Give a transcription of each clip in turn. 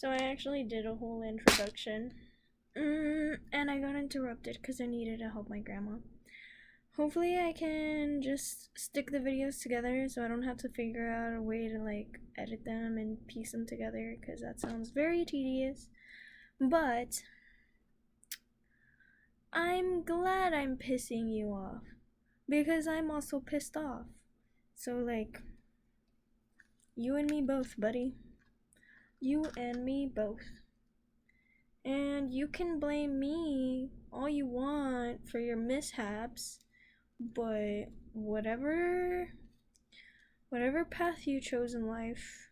So I actually did a whole introduction. And I got interrupted because I needed to help my grandma. Hopefully I can just stick the videos together so I don't have to figure out a way to like edit them and piece them together, because that sounds very tedious. But I'm glad I'm pissing you off, because I'm also pissed off. So like, you and me both, buddy. You and me both. And you can blame me all you want for your mishaps, but whatever path you chose in life,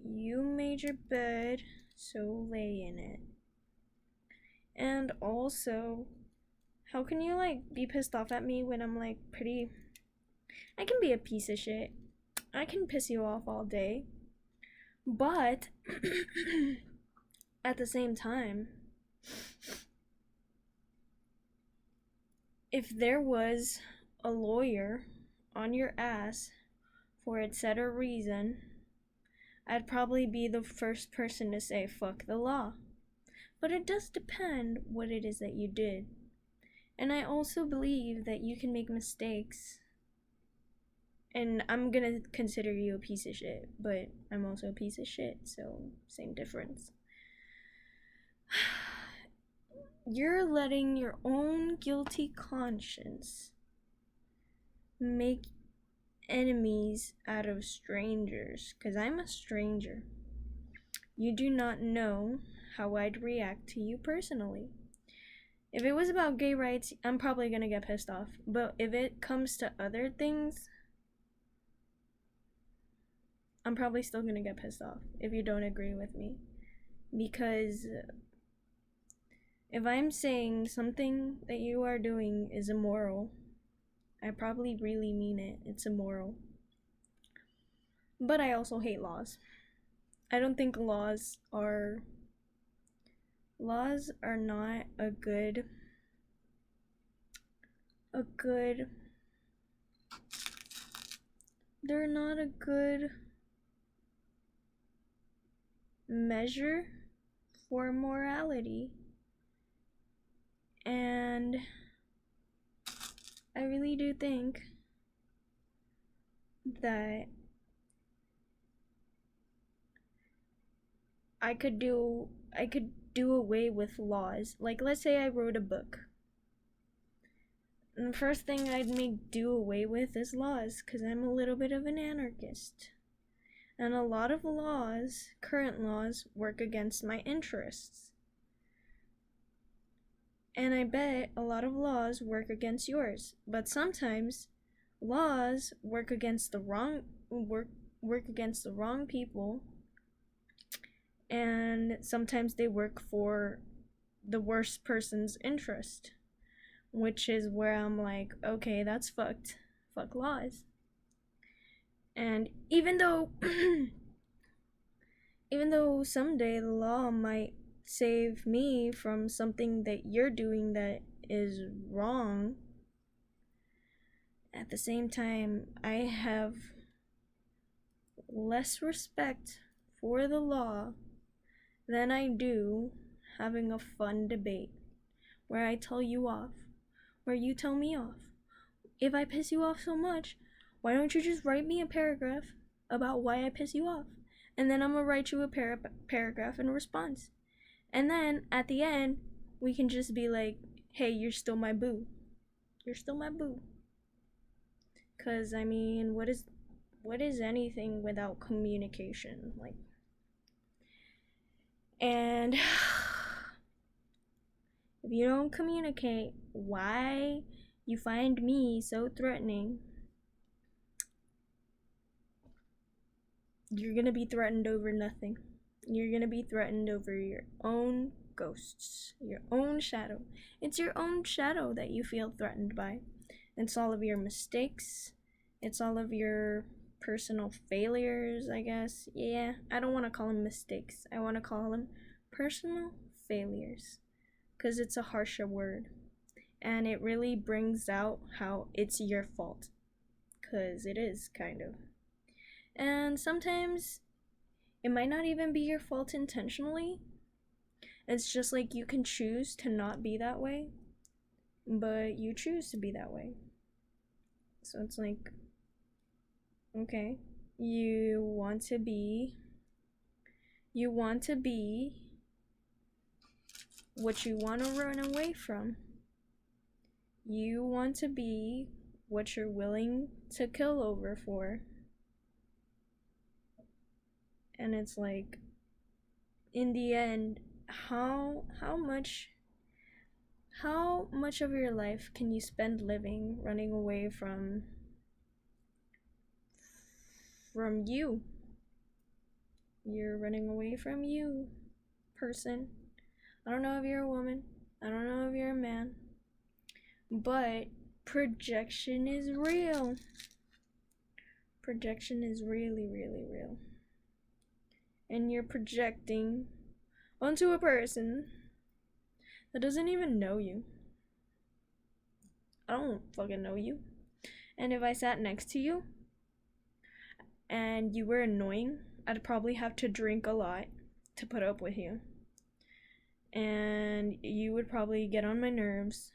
you made your bed, so lay in it. And also, how can you like be pissed off at me when I'm like I can be a piece of shit. I can piss you off all day. But at the same time, if there was a lawyer on your ass for a set or reason, I'd probably be the first person to say fuck the law. But it does depend what it is that you did. And I also believe that you can make mistakes. And I'm gonna consider you a piece of shit, but I'm also a piece of shit, so same difference. You're letting your own guilty conscience make enemies out of strangers, because I'm a stranger. You do not know how I'd react to you personally. If it was about gay rights, I'm probably gonna get pissed off. But if it comes to other things, I'm probably still gonna get pissed off if you don't agree with me. Because if I'm saying something that you are doing is immoral, I probably really mean it. It's immoral. But I also hate laws. I don't think laws are not a good they're not a good measure for morality. And I really do think that I could do away with laws. Like, let's say I wrote a book. And the first thing I'd make do away with is laws, because I'm a little bit of an anarchist. And a lot of laws, current laws, work against my interests. And I bet a lot of laws work against yours. But sometimes laws work against the wrong people, and sometimes they work for the worst person's interest, which is where I'm like, okay, that's fucked. Fuck laws. And even though someday the law might save me from something that you're doing that is wrong, at the same time, I have less respect for the law than I do having a fun debate where I tell you off, where you tell me off. If I piss you off so much, why don't you just write me a paragraph about why I piss you off? And then I'm gonna write you a paragraph in response. And then at the end, we can just be like, hey, you're still my boo. You're still my boo. Cause I mean, what is anything without communication? Like, and if you don't communicate why you find me so threatening, you're gonna be threatened over nothing. You're gonna be threatened over your own ghosts, your own shadow. It's your own shadow that you feel threatened by. It's all of your mistakes. It's all of your personal failures, I guess. Yeah, I don't want to call them mistakes. I want to call them personal failures, because it's a harsher word. And it really brings out how it's your fault, because it is, kind of. And sometimes It might not even be your fault intentionally. It's just like you can choose to not be that way, but you choose to be that way. So it's like, okay, you want to be what you want to run away from. You want to be what you're willing to kill over for. And it's like, in the end, how much of your life can you spend living running away from you? You're running away from you, person. I don't know if you're a woman. I don't know if you're a man. But projection is real. Projection is really, really real. And you're projecting onto a person that doesn't even know you. I don't fucking know you. And if I sat next to you and you were annoying, I'd probably have to drink a lot to put up with you. And you would probably get on my nerves.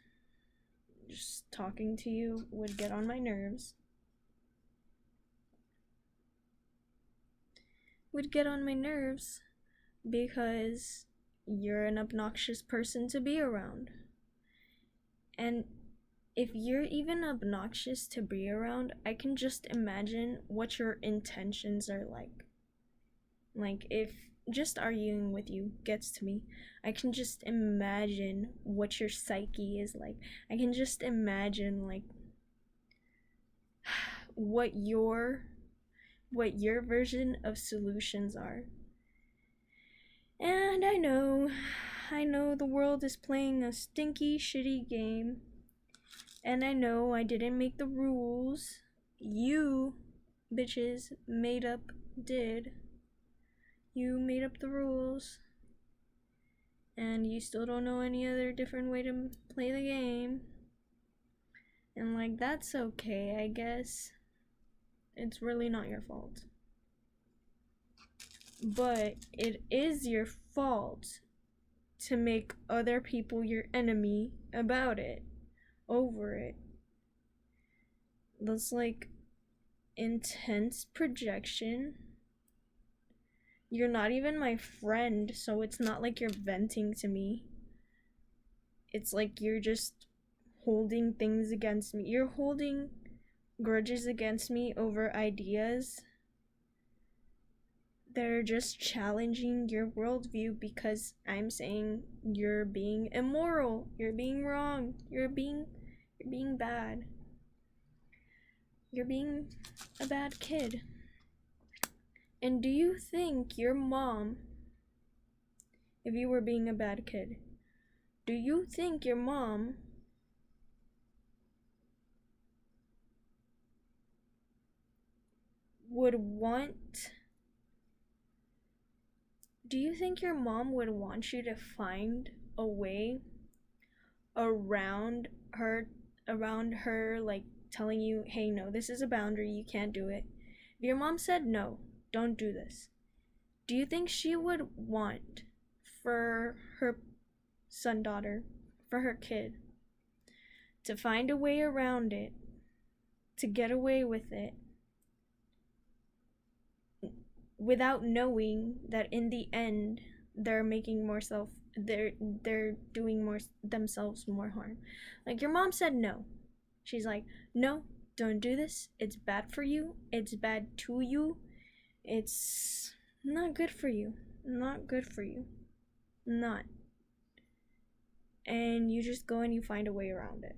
Just talking to you would get on my nerves. Would get on my nerves because you're an obnoxious person to be around. And if you're even obnoxious to be around, I can just imagine what your intentions are like. Like, if just arguing with you gets to me, I can just imagine what your psyche is like. I can just imagine, like, what your version of solutions are. And I know the world is playing a stinky, shitty game. And I know I didn't make the rules. You, bitches, did. You made up the rules. And you still don't know any other different way to play the game. And, like, that's okay, I guess. It's really not your fault. But it is your fault to make other people your enemy about it, over it. That's like intense projection. You're not even my friend, so it's not like you're venting to me. It's like you're just holding things against me. You're holding grudges against me over ideas that are just challenging your worldview because I'm saying you're being immoral, you're being wrong, you're being bad. You're being a bad kid. And do you think your mom, if you were being a bad kid, do you think your mom would want you to find a way around her, like telling you, hey, no, this is a boundary, you can't do it? If your mom said, no, don't do this, do you think she would want for her daughter, for her kid, to find a way around it, to get away with it, without knowing that in the end they're doing themselves more harm? Like, your mom said no. She's like, no, don't do this. It's bad for you. It's bad to you. It's not good for you. Not good for you. Not. And you just go and you find a way around it.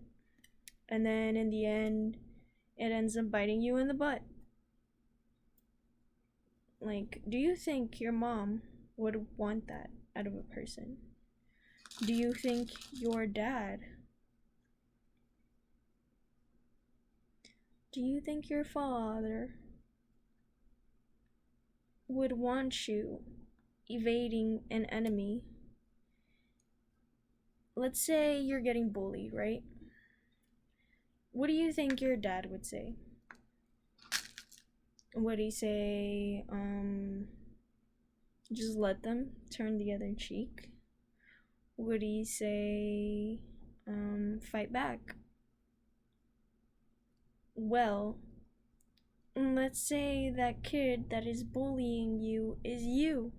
And then in the end, it ends up biting you in the butt. Like, do you think your mom would want that out of a person? Do you think your dad? Do you think your father would want you evading an enemy? Let's say you're getting bullied, right? What do you think your dad would say? Would he say, just let them turn the other cheek? Would he say, fight back? Well, let's say that kid that is bullying you is you.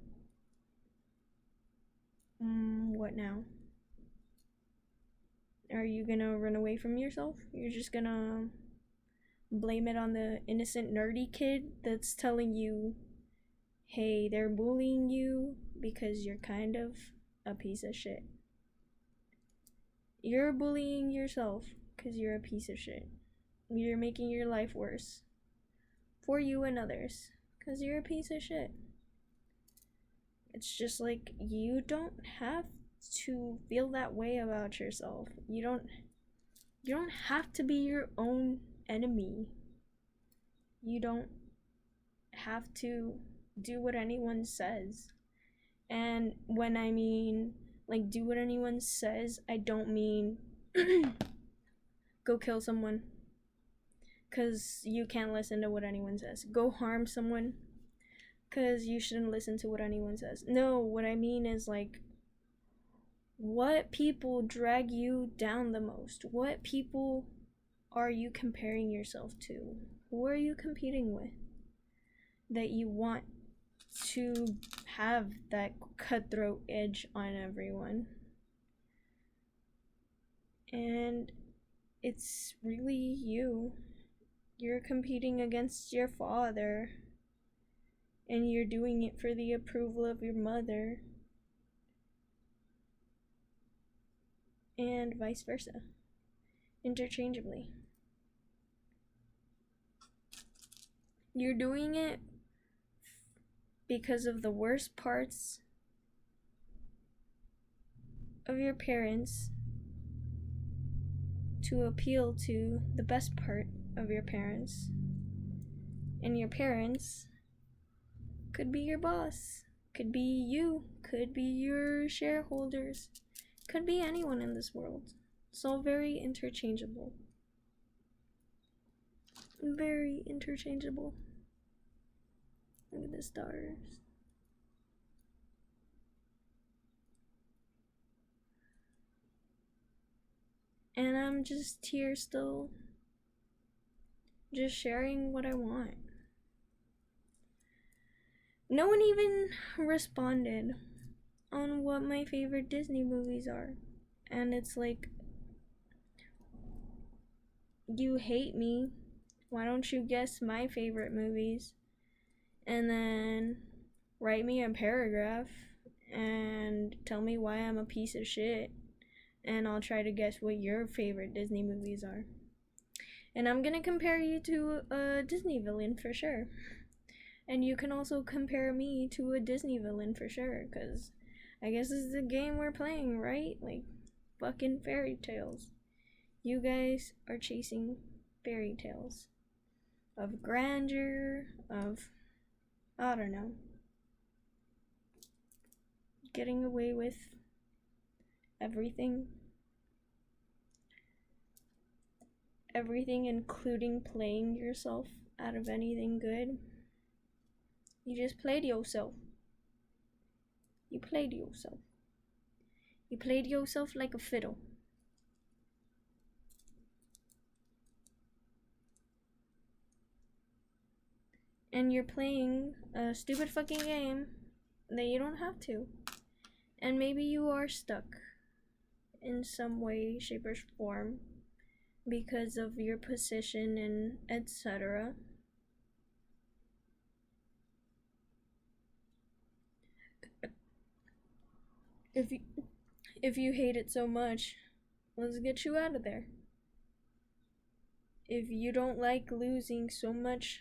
What now? Are you gonna run away from yourself? You're just gonna blame it on the innocent nerdy kid that's telling you, hey, they're bullying you because you're kind of a piece of shit. You're bullying yourself because you're a piece of shit. You're making your life worse for you and others because you're a piece of shit. It's just like, you don't have to feel that way about yourself. You don't have to be your own enemy. You don't have to do what anyone says. And when I mean like do what anyone says, I don't mean go kill someone, because you can't listen to what anyone says. Go harm someone, because you shouldn't listen to what anyone says. No, what I mean is like, what people drag you down the most? What people are you comparing yourself to? Who are you competing with that you want to have that cutthroat edge on everyone? And it's really you. You're competing against your father, and you're doing it for the approval of your mother, and vice versa, interchangeably. You're doing it because of the worst parts of your parents to appeal to the best part of your parents. And your parents could be your boss, could be you, could be your shareholders, could be anyone in this world. It's all very interchangeable. Very interchangeable. Look at the stars. And I'm just here still, just sharing what I want. No one even responded on what my favorite Disney movies are. And it's like, you hate me. Why don't you guess my favorite movies? And then write me a paragraph and tell me why I'm a piece of shit. And I'll try to guess what your favorite Disney movies are. And I'm gonna compare you to a Disney villain for sure. And you can also compare me to a Disney villain for sure, because I guess this is the game we're playing, right? Like, fucking fairy tales. You guys are chasing fairy tales of grandeur, of, I don't know, getting away with everything. Everything, including playing yourself out of anything good. You just played yourself. You played yourself. You played yourself like a fiddle. And you're playing a stupid fucking game that you don't have to. And maybe you are stuck in some way, shape, or form because of your position and etc. If you hate it so much, let's get you out of there. If you don't like losing so much,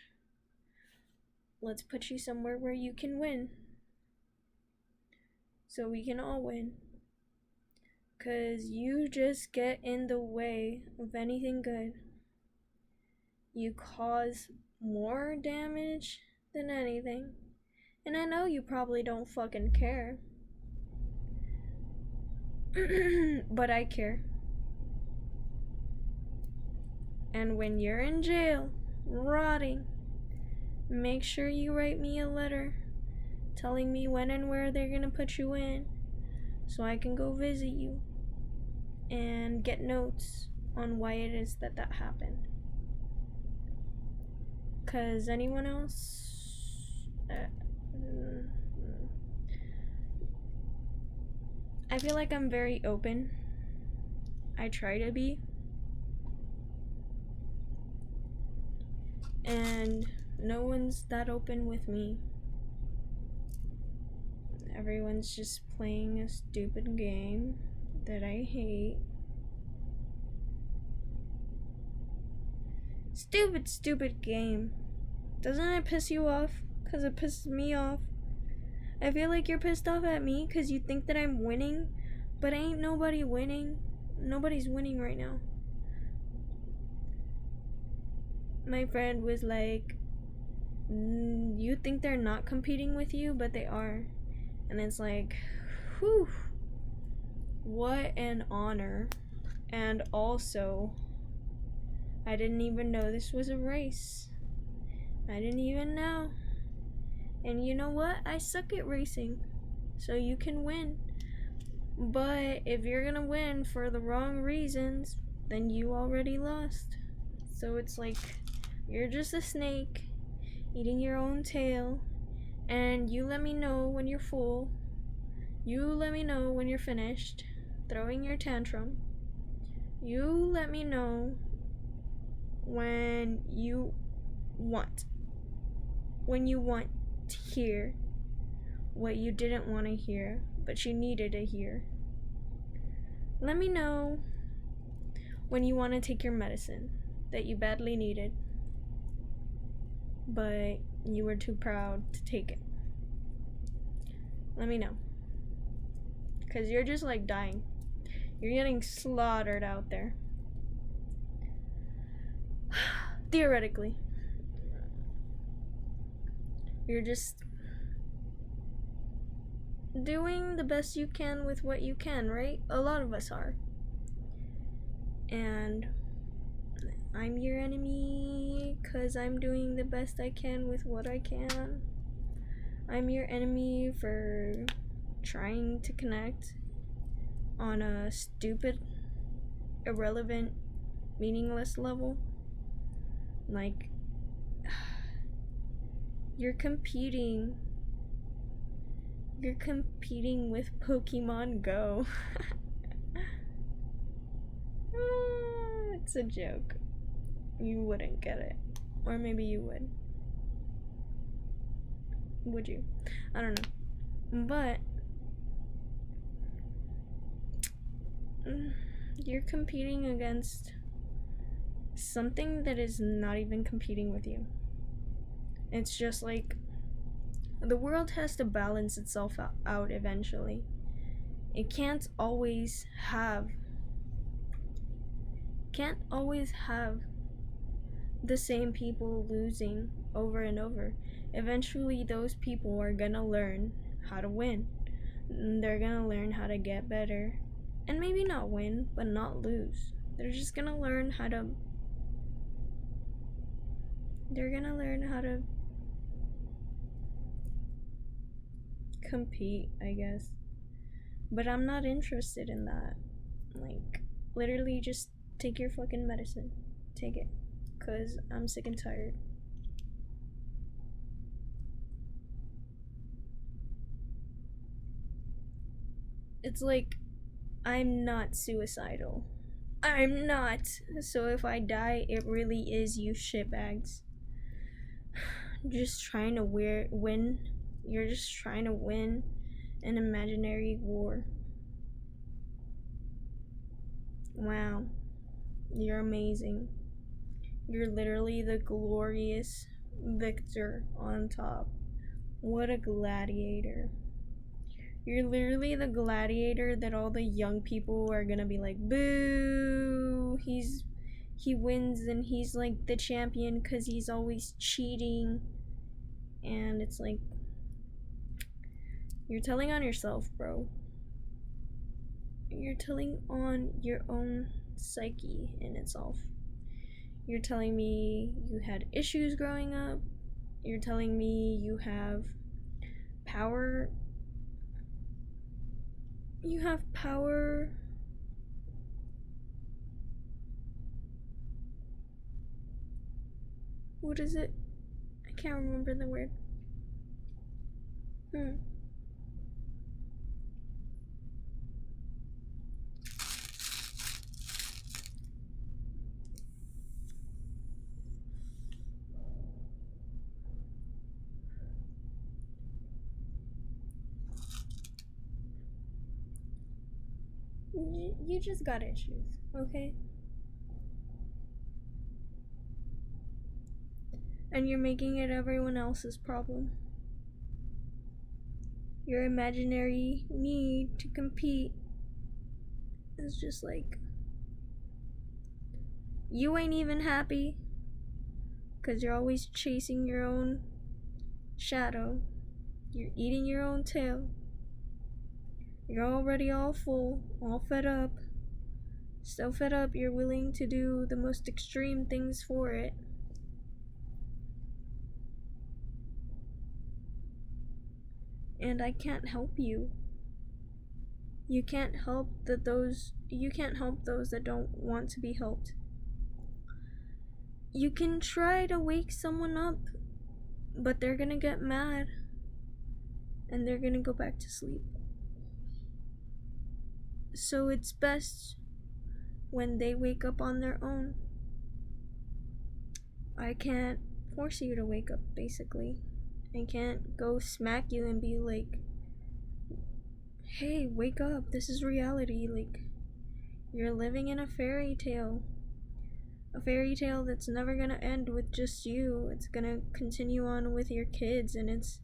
let's put you somewhere where you can win. So we can all win. 'Cause you just get in the way of anything good. You cause more damage than anything. And I know you probably don't fucking care. But I care. And when you're in jail, rotting, make sure you write me a letter telling me when and where they're gonna put you in so I can go visit you and get notes on why it is that happened. Cause anyone else, I feel like I'm very open. I try to be. And no one's that open with me. Everyone's just playing a stupid game that I hate. Stupid game. Doesn't it piss you off? Cause it pisses me off. I feel like you're pissed off at me cause you think that I'm winning, but ain't nobody winning. Nobody's winning right now. My friend was like, you think they're not competing with you, but they are. And it's like, whew, what an honor. And also, I didn't even know this was a race. I didn't even know. And you know what? I suck at racing. So you can win. But if you're gonna win for the wrong reasons, then you already lost. So it's like, you're just a snake eating your own tail, and you let me know when you're full. You let me know when you're finished throwing your tantrum. You let me know when you want to hear what you didn't want to hear, but you needed to hear. Let me know when you want to take your medicine that you badly needed, but you were too proud to take it. Let me know. Because you're just like dying. You're getting slaughtered out there. Theoretically. You're just doing the best you can with what you can, right? A lot of us are. And I'm your enemy because I'm doing the best I can with what I can. I'm your enemy for trying to connect on a stupid, irrelevant, meaningless level. Like, you're competing with Pokemon Go. It's a joke. You wouldn't get it. Or maybe you would. Would you? I don't know. But you're competing against something that is not even competing with you. It's just like the world has to balance itself out eventually. It can't always have the same people losing over and over. Eventually those people are gonna learn how to win. They're gonna learn how to get better. And maybe not win, but not lose. They're gonna learn how to compete, I guess. But I'm not interested in that. Like, literally just take your fucking medicine. Take it. 'Cause I'm sick and tired. It's like, I'm not suicidal. I'm not. So if I die, it really is you shitbags. Just trying to win. You're just trying to win an imaginary war. Wow. You're amazing. You're literally the glorious victor on top. What a gladiator. You're literally the gladiator that all the young people are gonna be like, boo! He wins and he's like the champion because he's always cheating. And it's like, you're telling on yourself, bro. You're telling on your own psyche in itself. You're telling me you had issues growing up. You're telling me you have power. You have power. What is it? I can't remember the word. You just got issues, okay? And you're making it everyone else's problem. Your imaginary need to compete is just like, you ain't even happy because you're always chasing your own shadow. You're eating your own tail. You're already all full, all fed up. So fed up you're willing to do the most extreme things for it. And I can't help you. You can't help those that don't want to be helped. You can try to wake someone up, but they're gonna get mad and they're gonna go back to sleep. So it's best when they wake up on their own. I can't force you to wake up, basically. I can't go smack you and be like, hey, wake up, this is reality. Like, you're living in a fairy tale. A fairy tale that's never gonna end with just you. It's gonna continue on with your kids, and it's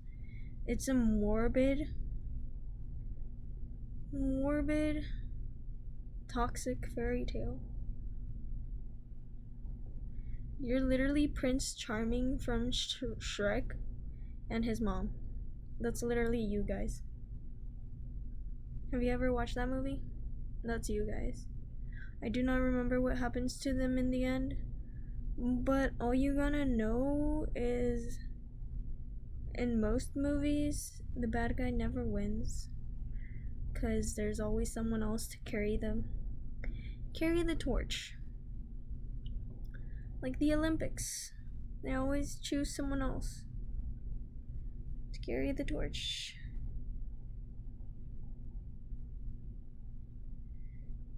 a morbid, toxic fairy tale. You're literally Prince Charming from Shrek and his mom. That's literally you guys. Have you ever watched that movie? That's you guys. I do not remember what happens to them in the end, but all you gonna know is in most movies, the bad guy never wins, because there's always someone else to carry the torch. Like the Olympics, they always choose someone else to carry the torch.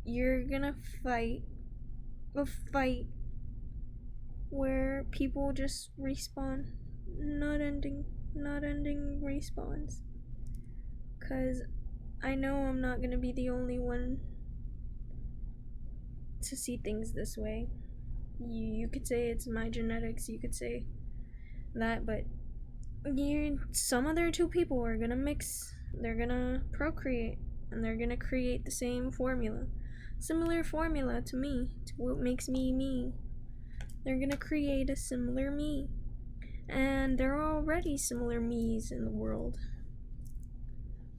You're gonna fight a fight where people just respawn, not ending respawns. Cause I know I'm not gonna be the only one to see things this way. You could say it's my genetics, you could say that, but some other two people are gonna mix, they're gonna procreate, and they're gonna create the same formula. Similar formula to me, to what makes me me. They're gonna create a similar me. And there are already similar me's in the world.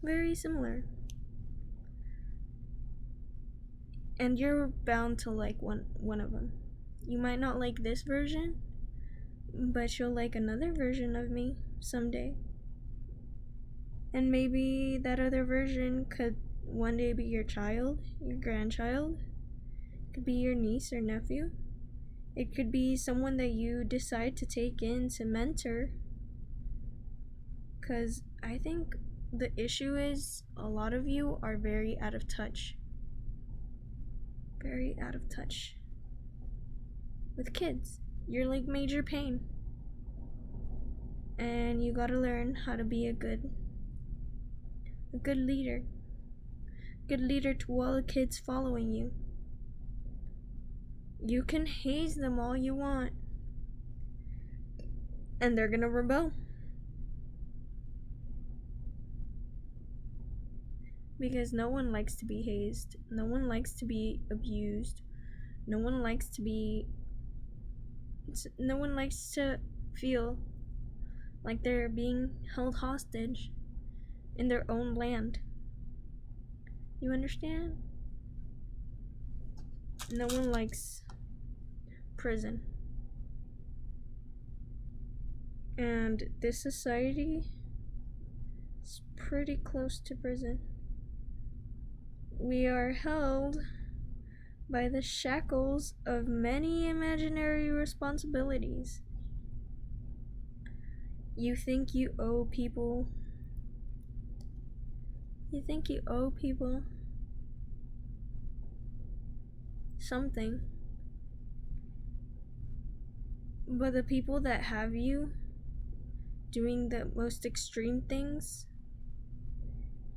Very similar. And you're bound to like one of them. You might not like this version, but you'll like another version of me someday. And maybe that other version could one day be your child, your grandchild. It could be your niece or nephew. It could be someone that you decide to take in to mentor. Because I think the issue is a lot of you are very out of touch. Very out of touch with kids. You're like major pain. And you gotta learn how to be a good leader. Good leader to all the kids following you. You can haze them all you want, and they're gonna rebel. Because no one likes to be hazed. No one likes to be abused. No one likes to feel like they're being held hostage in their own land. You understand? No one likes prison. And this society is It's pretty close to prison. We are held by the shackles of many imaginary responsibilities. You think you owe people. You think you owe people something. But the people that have you doing the most extreme things,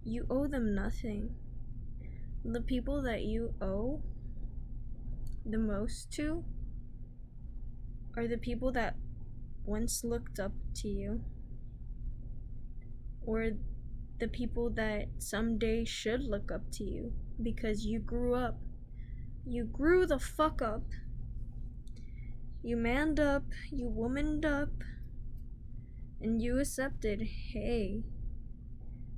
you owe them nothing. The people that you owe the most to are the people that once looked up to you, or the people that someday should look up to you because you grew up. You grew the fuck up. You manned up, you womaned up, and you accepted, hey,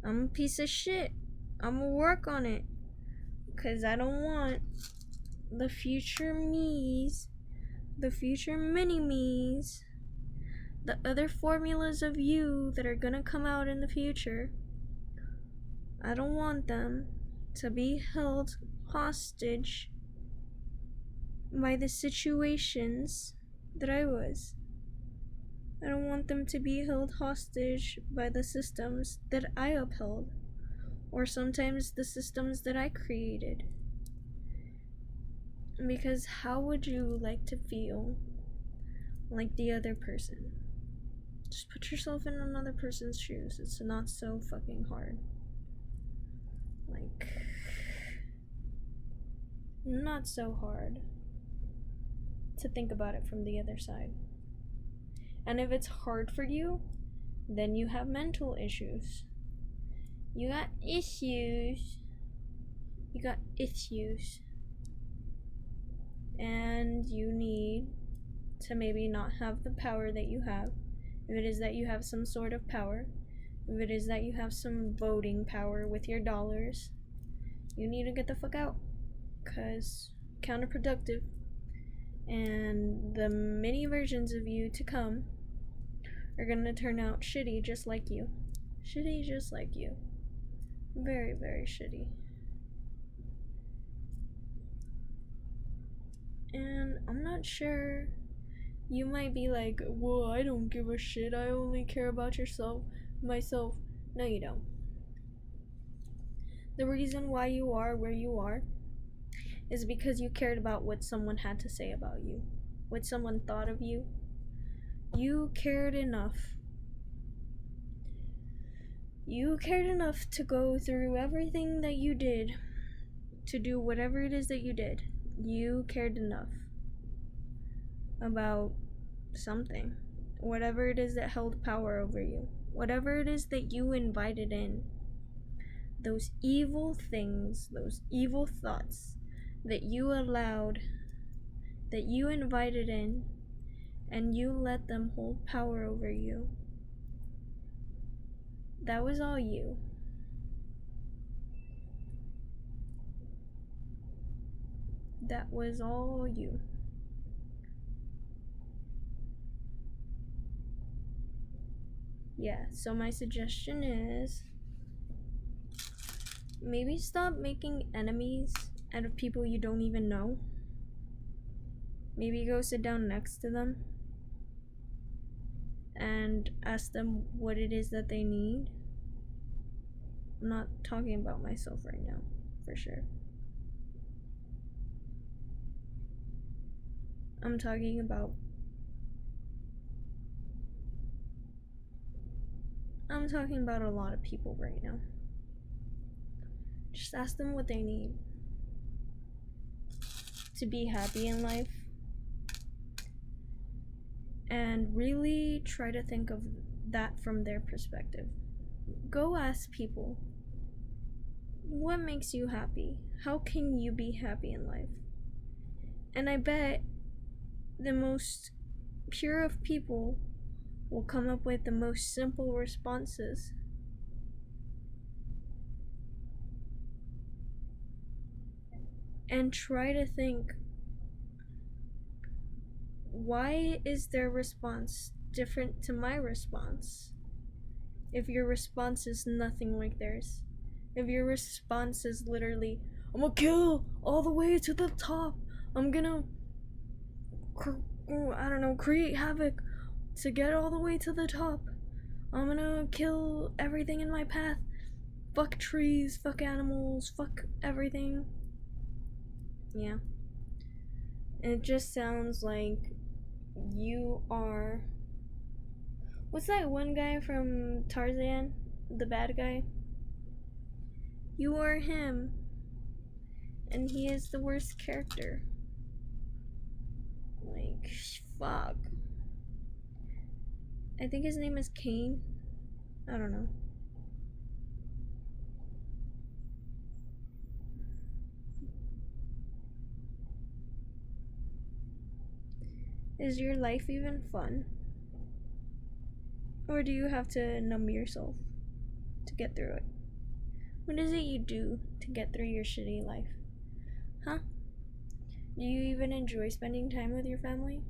I'm a piece of shit. I'm gonna work on it. Because I don't want the future me's, the future mini-me's, the other formulas of you that are gonna come out in the future. I don't want them to be held hostage by the situations that I was. I don't want them to be held hostage by the systems that I upheld, or sometimes the systems that I created. Because how would you like to feel like the other person? Just put yourself in another person's shoes. It's not so fucking hard. Like, not so hard to think about it from the other side. And if it's hard for you, then you have mental issues. You got issues. You got issues. And you need to maybe not have the power that you have. If it is that you have some sort of power, if it is that you have some voting power with your dollars, you need to get the fuck out. Because counterproductive. And the many versions of you to come are gonna turn out shitty just like you. Shitty just like you. Very, very shitty. And I'm not sure, you might be like, well, I don't give a shit, I only care about myself. No, you don't. The reason why you are where you are is because you cared about what someone had to say about you, what someone thought of you. You cared enough. You cared enough to go through everything that you did, to do whatever it is that you did. You cared enough about something, whatever it is that held power over you, whatever it is that you invited in, those evil things, those evil thoughts that you allowed, that you invited in, and you let them hold power over you. That was all you. That was all you. Yeah, so my suggestion is maybe stop making enemies out of people you don't even know. Maybe go sit down next to them and ask them what it is that they need. I'm not talking about myself right now, for sure. I'm talking about a lot of people right now. Just ask them what they need to be happy in life, and really try to think of that from their perspective. Go ask people, what makes you happy? How can you be happy in life? And I bet the most pure of people will come up with the most simple responses. And try to think, why is their response different to my response? if your response is nothing like theirs. If your response is literally, I'm gonna kill all the way to the top, I'm gonna, I don't know, create havoc to get all the way to the top, I'm gonna kill everything in my path, fuck trees, fuck animals, fuck everything. Yeah. And it just sounds like you are. What's that one guy from Tarzan? The bad guy? You are him. And he is the worst character. Like, fuck. I think his name is Kane. I don't know. Is your life even fun? Or do you have to numb yourself to get through it? What is it you do to get through your shitty life? Huh? Do you even enjoy spending time with your family?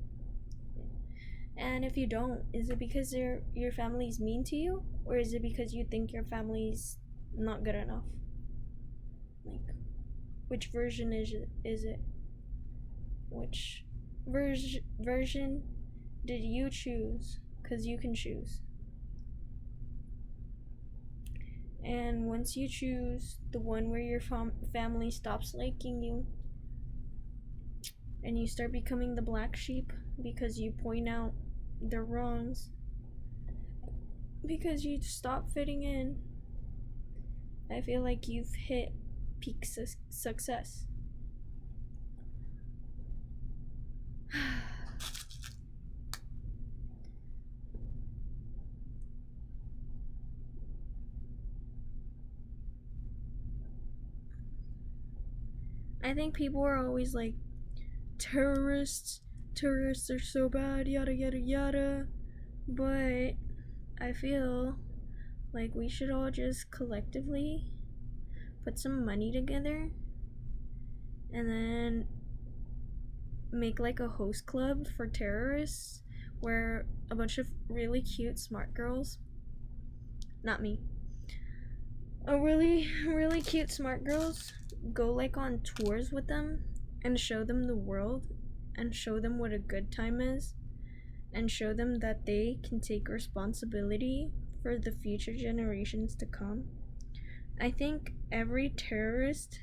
And if you don't, is it because your family's mean to you? Or is it because you think your family's not good enough? Like, which version is it? Which version did you choose? Because you can choose. And once you choose the one where your family stops liking you, and you start becoming the black sheep because you point out their wrongs, because you stop fitting in, I feel like you've hit peak success. I think people are always like, terrorists are so bad, yada yada yada, but I feel like we should all just collectively put some money together and then make like a host club for terrorists where a bunch of really cute smart girls, not me, a really cute smart girls go like on tours with them and show them the world and show them what a good time is and show them that they can take responsibility for the future generations to come. I think every terrorist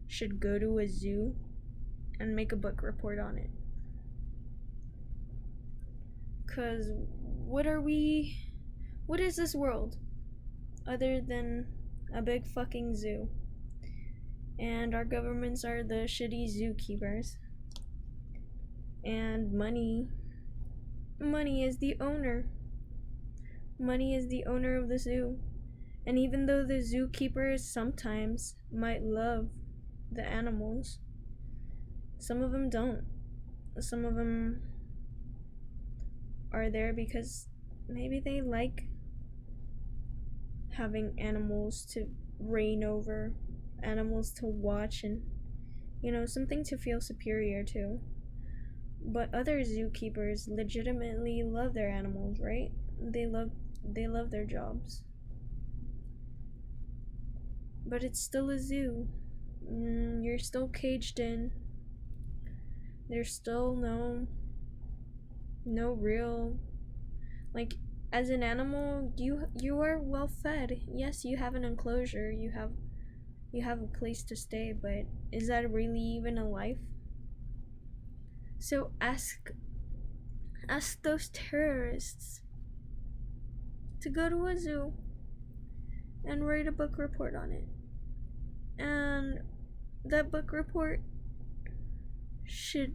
should go to a zoo and make a book report on it. 'Cause what is this world other than a big fucking zoo? And our governments are the shitty zookeepers. And money is the owner. Money is the owner of the zoo. And even though the zookeepers sometimes might love the animals, some of them don't. Some of them are there because maybe they like having animals to reign over, animals to watch, and something to feel superior to. But other zookeepers legitimately love their animals, right? They love their jobs. But it's still a zoo. You're still caged in. There's still no real, like, as an animal, you are well fed. Yes, you have an enclosure, you have a place to stay, but is that really even a life? So ask those terrorists to go to a zoo and write a book report on it. And that book report should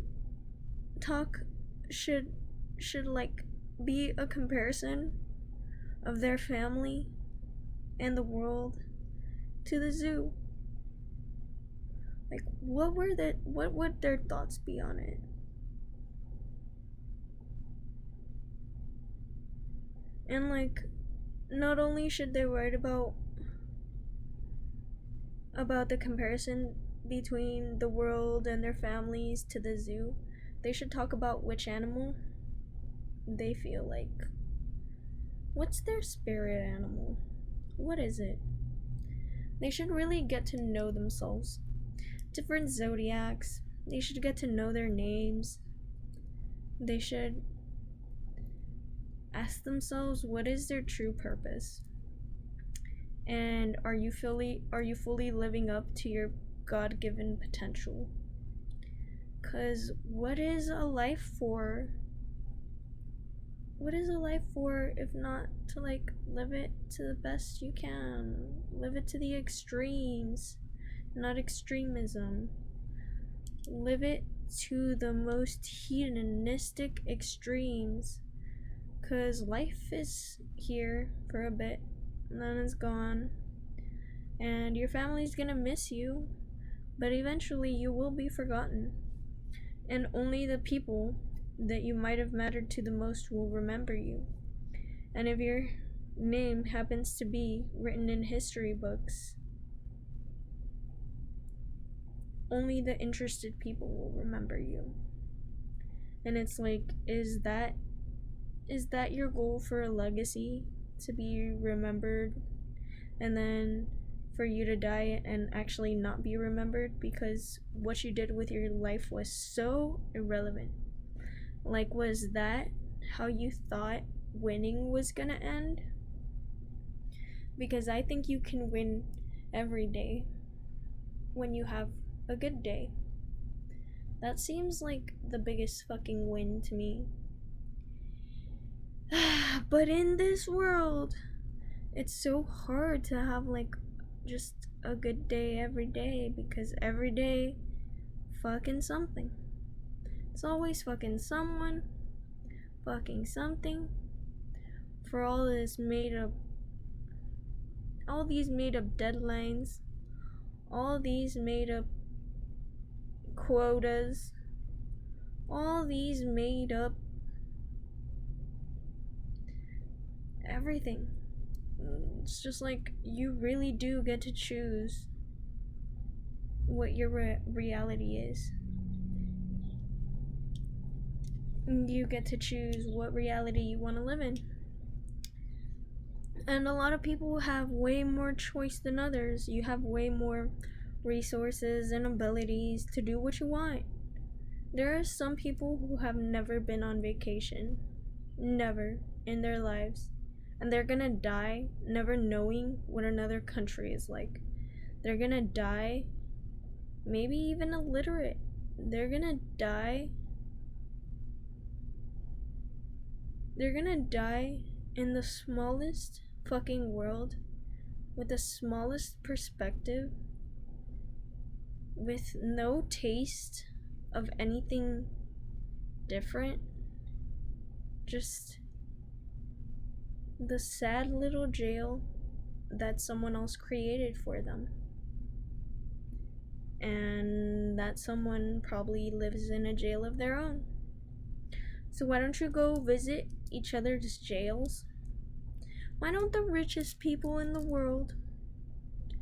like be a comparison of their family and the world to the zoo. Like, what would their thoughts be on it? And like, not only should they write about the comparison between the world and their families to the zoo, they should talk about which animal they feel like What's their spirit animal? What is it? They should really get to know themselves. Different zodiacs. They should get to know their names. They should ask themselves, what is their true purpose? And are you fully living up to your God-given potential? 'Cause what is a life for? What is a life for if not to live it to the best you can? Live it to the extremes, not extremism. Live it to the most hedonistic extremes. 'Cause life is here for a bit, and then it's gone. And your family's gonna miss you, but eventually you will be forgotten. And only the people that you might have mattered to the most will remember you. And if your name happens to be written in history books, only the interested people will remember you. And it's like, is that your goal for a legacy? To be remembered and then for you to die and actually not be remembered because what you did with your life was so irrelevant? Was that how you thought winning was gonna end? Because I think you can win every day when you have a good day. That seems like the biggest fucking win to me. But in this world, it's so hard to have just a good day every day, because every day fucking something. It's always fucking someone, fucking something, for all these made up deadlines, all these made up quotas, all these made up everything. It's just you really do get to choose what your reality is. You get to choose what reality you want to live in. And a lot of people have way more choice than others. You have way more resources and abilities to do what you want. There are some people who have never been on vacation. Never in their lives. And they're gonna die never knowing what another country is like. They're gonna die maybe even illiterate. They're gonna die in the smallest fucking world, with the smallest perspective, with no taste of anything different. Just the sad little jail that someone else created for them. And that someone probably lives in a jail of their own. So why don't you go visit each other's jails? Why don't the richest people in the world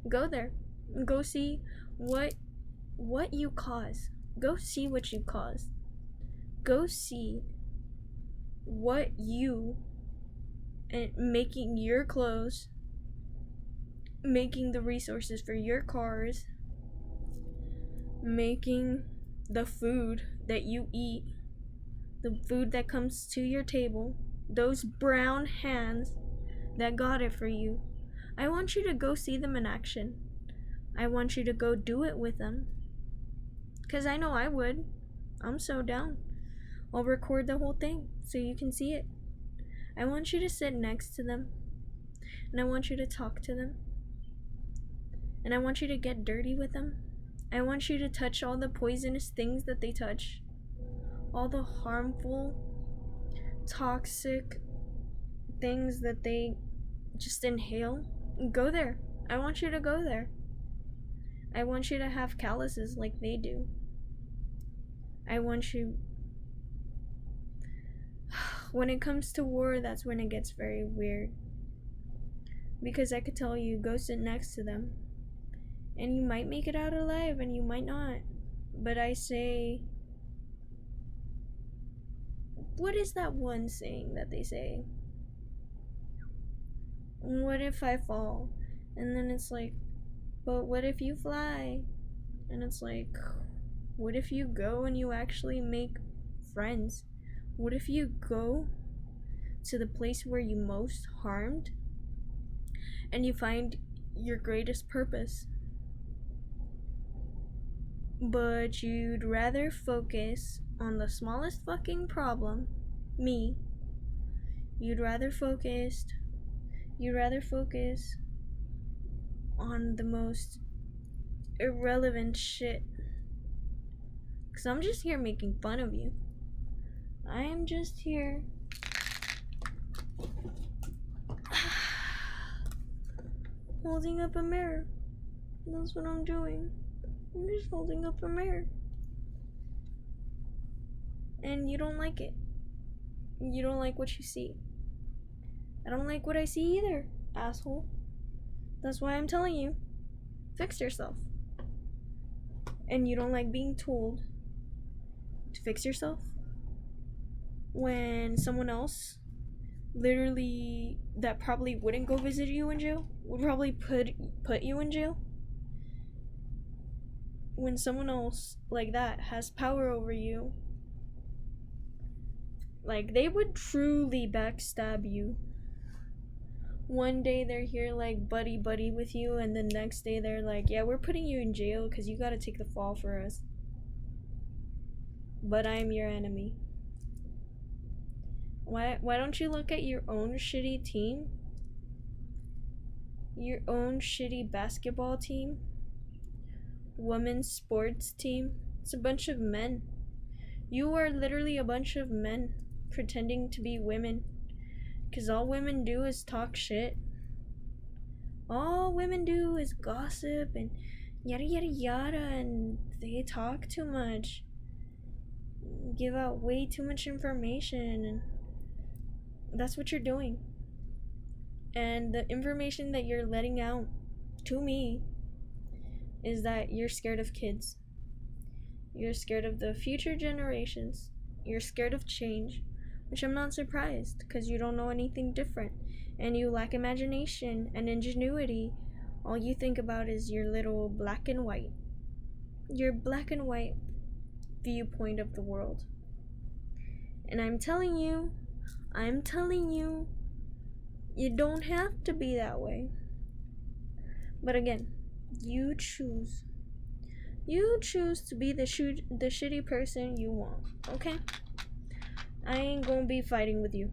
go there? Go see what you cause. Go see what you caused. Go see what you, and making your clothes, making the resources for your cars, making the food that you eat, the food that comes to your table, those brown hands that got it for you. I want you to go see them in action. I want you to go do it with them. 'Cause I know I would. I'm so down. I'll record the whole thing so you can see it. I want you to sit next to them. And I want you to talk to them. And I want you to get dirty with them. I want you to touch all the poisonous things that they touch. All the harmful, toxic things that they just inhale. Go there. I want you to go there. I want you to have calluses like they do. I want you... When it comes to war, that's when it gets very weird. Because I could tell you, go sit next to them. And you might make it out alive, and you might not. But I say... What is that one saying that they say? what if I fall? And then it's like, but what if you fly? And it's like, what if you go and you actually make friends? What if you go to the place where you most harmed and you find your greatest purpose? But you'd rather focus on the smallest fucking problem, me. You'd rather focus on the most irrelevant shit. Cause I'm just here making fun of you. I am just here holding up a mirror. That's what I'm doing. I'm just holding up a mirror. And you don't like it. You don't like what you see. I don't like what I see either, asshole. That's why I'm telling you. Fix yourself. And you don't like being told to fix yourself when someone else literally that probably wouldn't go visit you in jail would probably put you in jail. When someone else like that has power over you, like they would truly backstab you. One day they're here like buddy with you, and the next day they're like, yeah, we're putting you in jail because you gotta take the fall for us. But I'm your enemy. Why don't you look at your own shitty team? Your own shitty basketball team? Women's sports team? It's a bunch of men. You are literally a bunch of men pretending to be women. Because all women do is talk shit. All women do is gossip and yada yada yada, and they talk too much. Give out way too much information, and that's what you're doing. And the information that you're letting out to me is that you're scared of kids. You're scared of the future generations. You're scared of change, which I'm not surprised, because you don't know anything different, and you lack imagination and ingenuity. All you think about is your little black and white. Your black and white viewpoint of the world. And I'm telling you, you don't have to be that way. But again, you choose. You choose to be the shitty person you want, okay? I ain't gonna be fighting with you.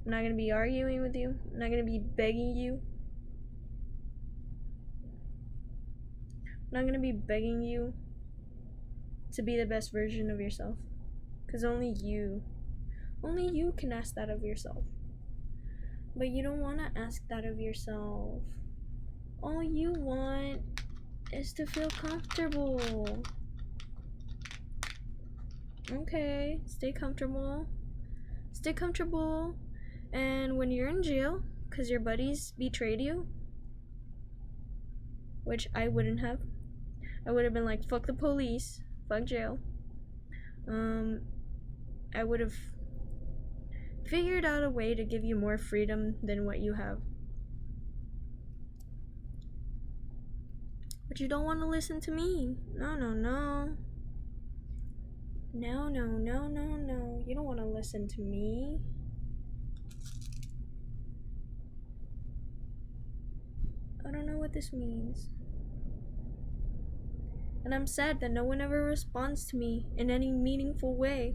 I'm not gonna be arguing with you. I'm not gonna be begging you. I'm not gonna be begging you to be the best version of yourself. Because only you can ask that of yourself. But you don't want to ask that of yourself. All you want is to feel comfortable. Okay, stay comfortable. Stay comfortable. And when you're in jail, because your buddies betrayed you, which I wouldn't have. I would have been like, fuck the police, fuck jail. I would have figured out a way to give you more freedom than what you have. But you don't want to listen to me. No. No. You don't want to listen to me. I don't know what this means. And I'm sad that no one ever responds to me in any meaningful way.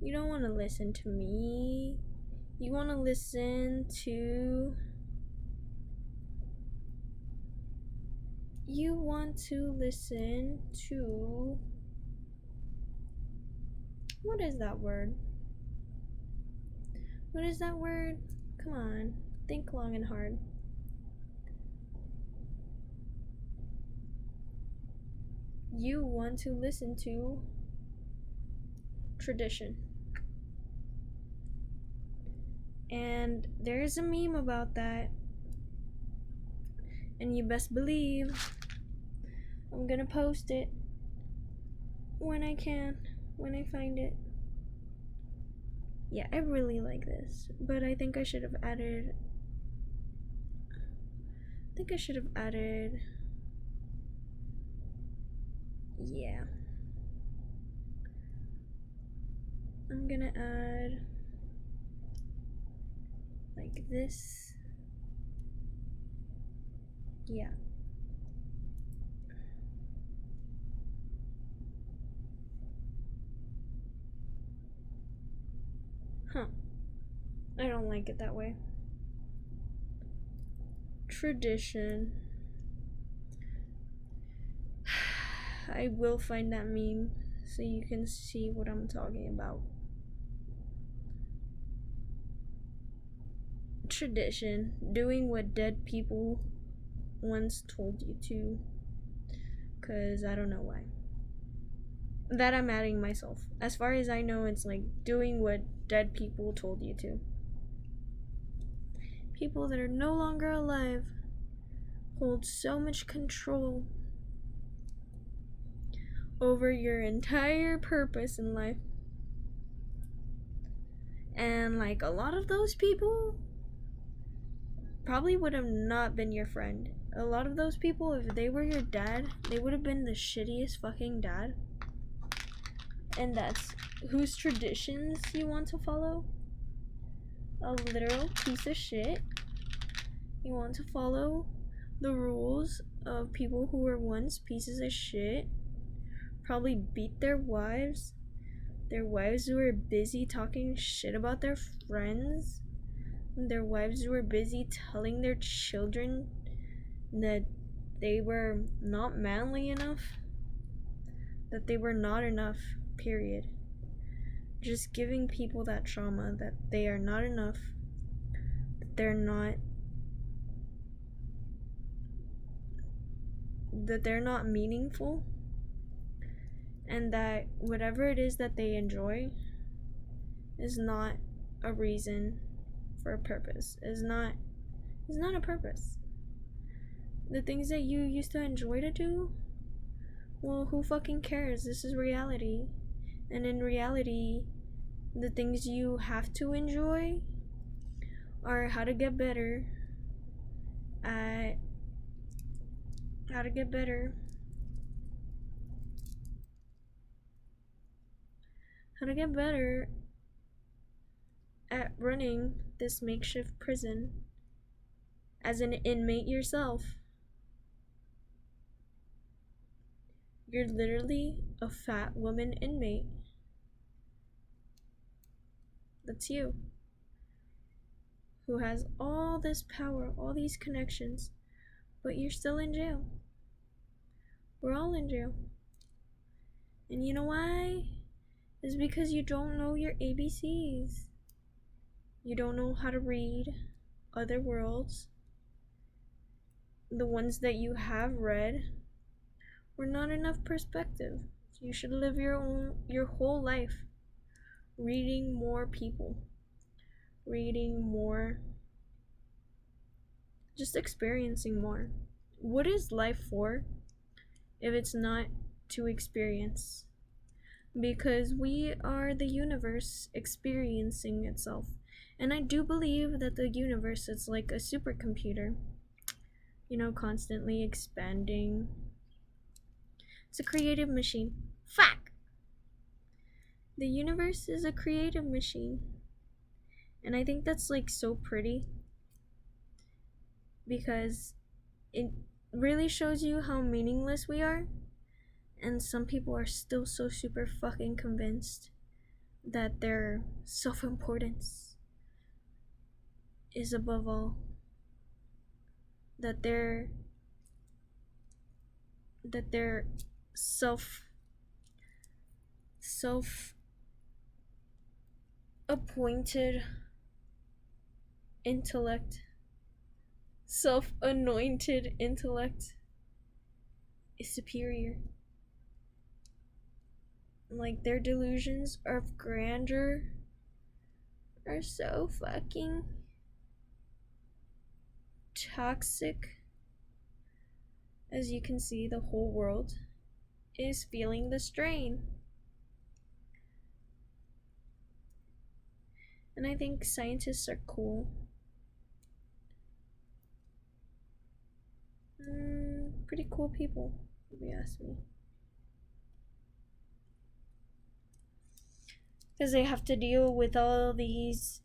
You don't want to listen to me. You want to listen to... You want to listen to... What is that word? What is that word? Come on, think long and hard. You want to listen to tradition. And there's a meme about that. And you best believe I'm gonna post it. when I can, when I find it. Yeah, I really like this, but I think I should have added. Yeah. I'm gonna add like this. Yeah. Huh. I don't like it that way. Tradition. I will find that meme so you can see what I'm talking about. Tradition. Doing what dead people once told you to. Because I don't know why. That I'm adding myself. As far as I know, it's like doing what dead people told you to. People that are no longer alive hold so much control over your entire purpose in life. And like a lot of those people probably would have not been your friend. A lot of those people, if they were your dad, they would have been the shittiest fucking dad. And that's whose traditions you want to follow? A literal piece of shit. You want to follow the rules of people who were once pieces of shit, probably beat their wives who were busy talking shit about their friends, their wives who were busy telling their children that they were not manly enough, that they were not enough, period. Just giving people that trauma that they are not enough, that they're not meaningful, and that whatever it is that they enjoy is not a reason for a purpose. Is not a purpose. The things that you used to enjoy to do, well, who fucking cares? This is reality. And in reality, the things you have to enjoy are how to get better at running this makeshift prison as an inmate yourself. You're literally a fat woman inmate. That's you. Who has all this power, all these connections, but you're still in jail. We're all in jail. And you know why? It's because you don't know your ABCs. You don't know how to read other worlds. The ones that you have read were not enough perspective. You should live your whole life reading more people, reading more, just experiencing more. What is life for if it's not to experience? Because we are the universe experiencing itself. And I do believe that the universe is like a supercomputer, constantly expanding. It's a creative machine. Fuck! The universe is a creative machine. And I think that's like so pretty, because it really shows you how meaningless we are. And some people are still so super fucking convinced that their self-importance is above all. That their self-appointed intellect, self-anointed intellect is superior. Like, their delusions of grandeur are so fucking toxic. As you can see, the whole world is feeling the strain. And I think scientists are cool. Pretty cool people, if you ask me. Because they have to deal with all these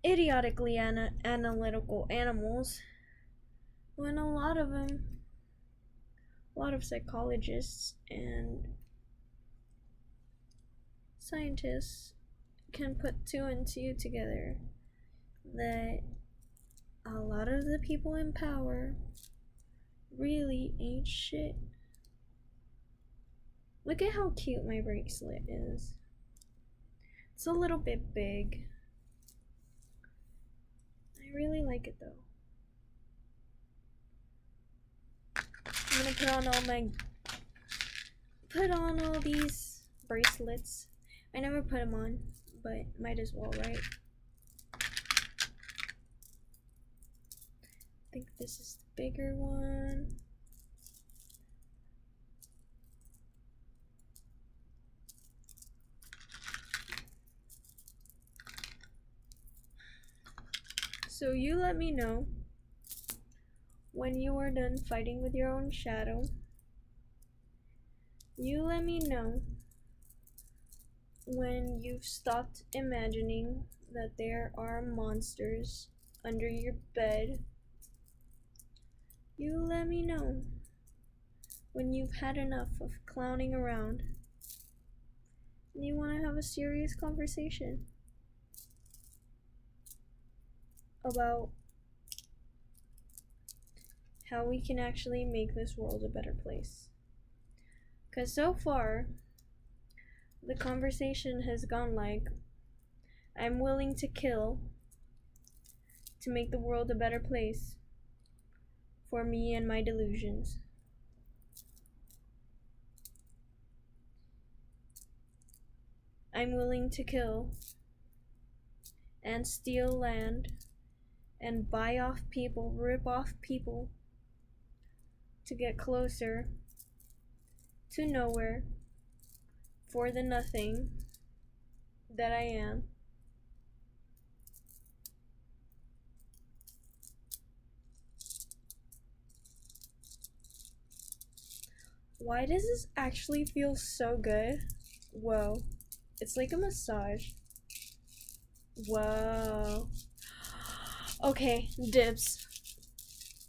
idiotically analytical animals when a lot of psychologists and scientists can put 2 and 2 together that a lot of the people in power really ain't shit. Look at how cute my bracelet is. It's a little bit big. I really like it though. I'm gonna put on all these bracelets. I never put them on, but might as well, right? I think this is the bigger one. So you let me know when you are done fighting with your own shadow. You let me know when you've stopped imagining that there are monsters under your bed. You let me know when you've had enough of clowning around and you want to have a serious conversation about how we can actually make this world a better place. Because so far, the conversation has gone like, I'm willing to kill to make the world a better place for me and my delusions. I'm willing to kill and steal land and buy off people, rip off people to get closer to nowhere for the nothing that I am. Why does this actually feel so good? Whoa. It's like a massage. Whoa. Okay, dibs.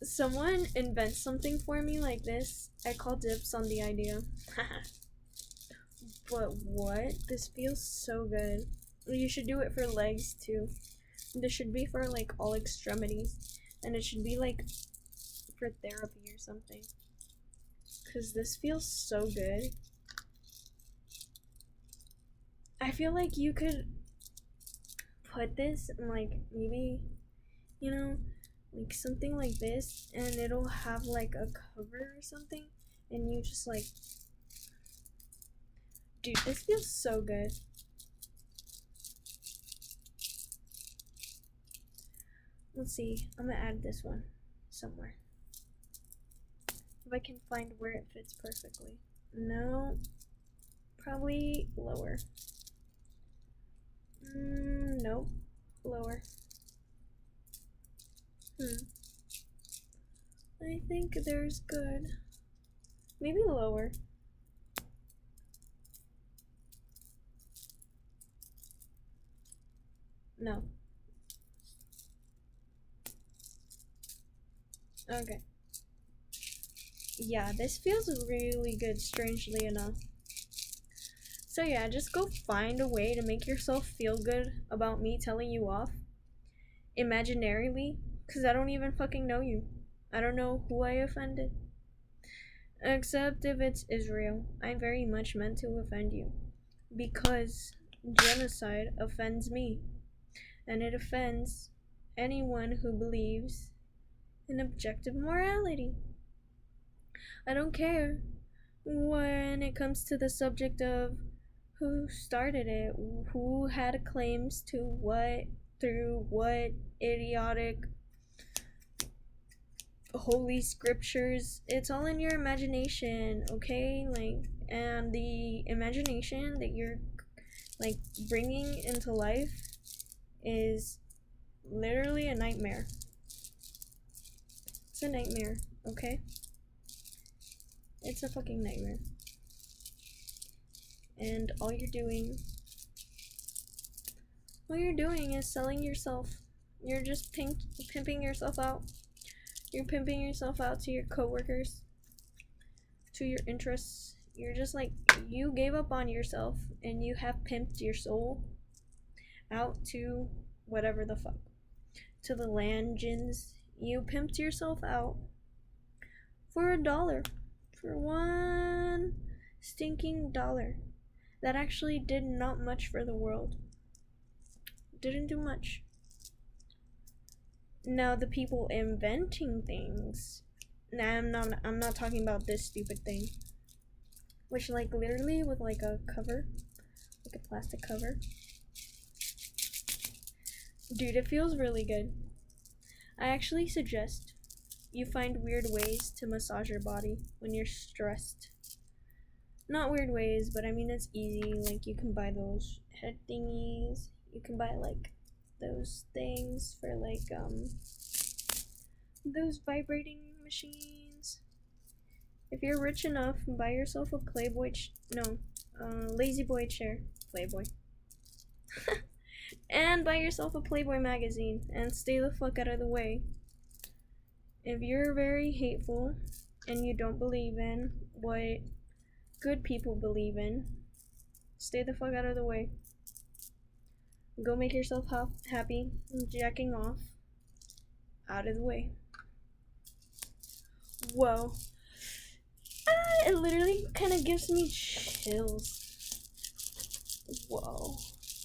Someone invents something for me like this. I call dibs on the idea. But what? This feels so good. You should do it for legs too. This should be for like all extremities. And it should be like for therapy or something. Because this feels so good. I feel like you could put this in like maybe, you know, like something like this, and it'll have like a cover or something, and you just like, dude, this feels so good. Let's see, I'm gonna add this one somewhere. If I can find where it fits perfectly. No, probably lower. Nope, lower. I think there's good. Maybe lower. No. Okay. Yeah, this feels really good, strangely enough. So yeah, just go find a way to make yourself feel good about me telling you off. Imaginarily, because I don't even fucking know you. I don't know who I offended. Except if it's Israel. I very much meant to offend you. Because genocide offends me. And it offends anyone who believes in objective morality. I don't care when it comes to the subject of who started it, who had claims to what, through what idiotic holy scriptures. It's all in your imagination, okay? Like, and the imagination that you're like bringing into life is literally a nightmare. It's a nightmare, okay? It's a fucking nightmare. And all you're doing is selling yourself. You're just pimping yourself out. You're pimping yourself out to your coworkers, to your interests. You're just like, you gave up on yourself and you have pimped your soul out to whatever the fuck. To the landgens. You pimped yourself out for $1. For one stinking dollar. That actually did not much for the world. Didn't do much. Now the people inventing things. Nah, I'm not talking about this stupid thing. Which like literally with like a cover, like a plastic cover. Dude, it feels really good. I actually suggest you find weird ways to massage your body when you're stressed. Not weird ways, but I mean it's easy. Like you can buy those head thingies. You can buy like those things for like those vibrating machines. If you're rich enough, buy yourself a Lazy Boy chair. Playboy. And buy yourself a Playboy magazine and stay the fuck out of the way. If you're very hateful and you don't believe in what good people believe in, stay the fuck out of the way. Go make yourself happy, jacking off, out of the way. Whoa. It literally kind of gives me chills. Whoa.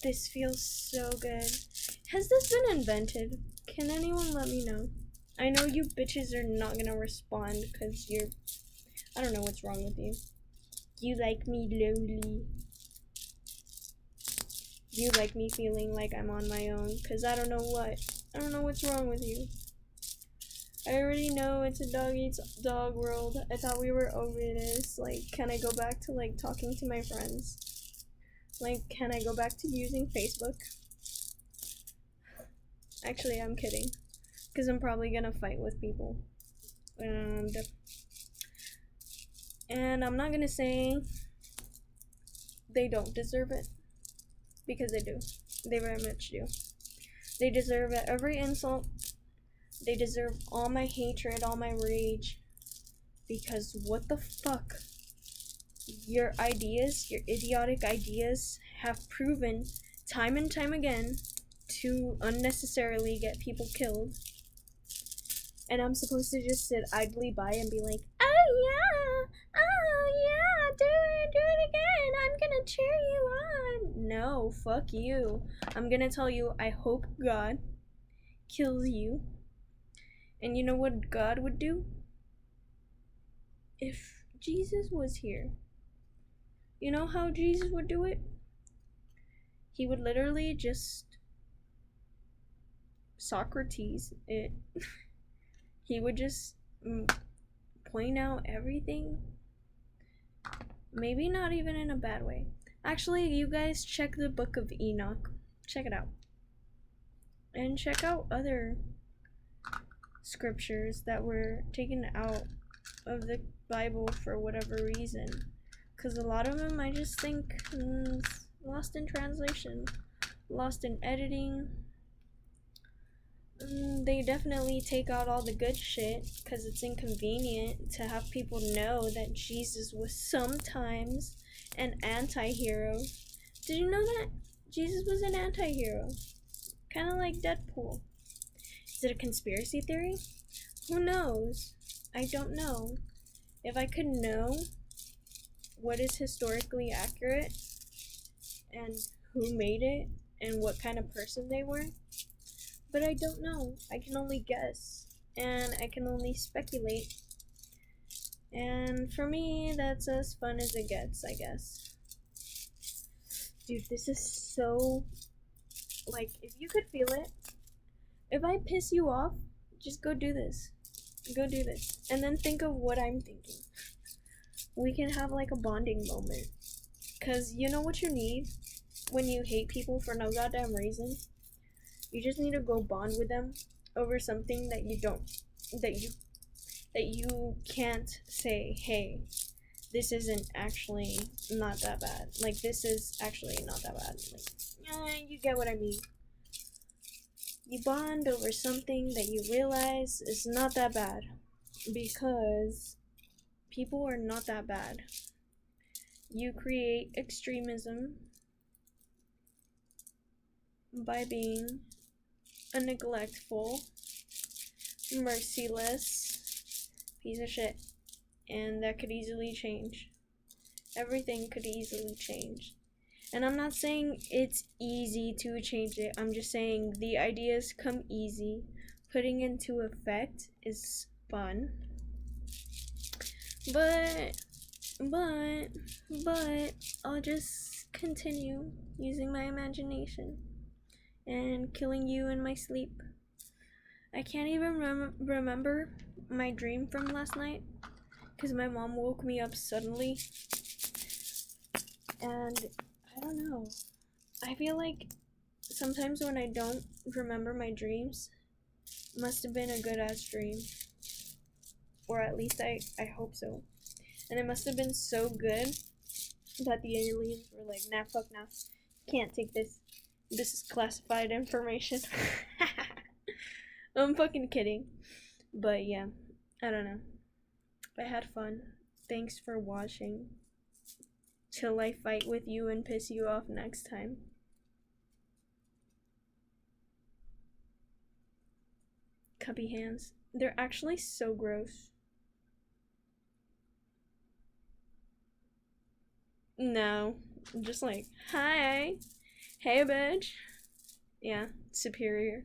This feels so good. Has this been invented? Can anyone let me know? I know you bitches are not gonna respond because I don't know what's wrong with you. You like me lonely. You like me feeling like I'm on my own because I don't know what's wrong with you. I already know it's a dog eats dog world. I thought we were over this. Like, can I go back to like talking to my friends? Like, can I go back to using Facebook? Actually, I'm kidding. Because I'm probably gonna fight with people. And I'm not gonna say they don't deserve it. Because they do. They very much do. They deserve every insult. They deserve all my hatred, all my rage. Because what the fuck? Your ideas, your idiotic ideas, have proven time and time again to unnecessarily get people killed. And I'm supposed to just sit idly by and be like, oh yeah, do it again, I'm gonna cheer you on. No, fuck you. I'm gonna tell you, I hope God kills you. And you know what God would do? If Jesus was here, you know how Jesus would do it? He would literally just Socrates it. He would just point out everything. Maybe not even in a bad way. Actually, you guys check the book of Enoch. Check it out. And check out other scriptures that were taken out of the Bible for whatever reason. Because a lot of them I just think lost in translation, lost in editing. They definitely take out all the good shit because it's inconvenient to have people know that Jesus was sometimes an anti-hero. Did you know that? Jesus was an anti-hero. Kind of like Deadpool. Is it a conspiracy theory? Who knows? I don't know. If I could know what is historically accurate and who made it and what kind of person they were, but I don't know. I can only guess and I can only speculate. And for me, that's as fun as it gets, I guess. Dude, this is so, like, if you could feel it, if I piss you off, just go do this. Go do this. And then think of what I'm thinking. We can have like a bonding moment. Because you know what you need when you hate people for no goddamn reason? You just need to go bond with them over something that you don't, that you can't say, hey, this isn't actually not that bad. Like, this is actually not that bad. Like, you get what I mean. You bond over something that you realize is not that bad. Because people are not that bad. You create extremism by being a neglectful, merciless piece of shit. And that could easily change. Everything could easily change. And I'm not saying it's easy to change it. I'm just saying the ideas come easy. Putting into effect is fun. But I'll just continue using my imagination and killing you in my sleep. I can't even remember my dream from last night because my mom woke me up suddenly. And I don't know. I feel like sometimes when I don't remember my dreams, it must have been a good ass dream. Or at least I hope so. And it must have been so good that the aliens were like, nah, fuck nah. Can't take this. This is classified information. I'm fucking kidding. But yeah, I don't know. I had fun. Thanks for watching. Till I fight with you and piss you off next time. Cuppy hands. They're actually so gross. No. Just like, hi. Hey, bitch. Yeah, superior.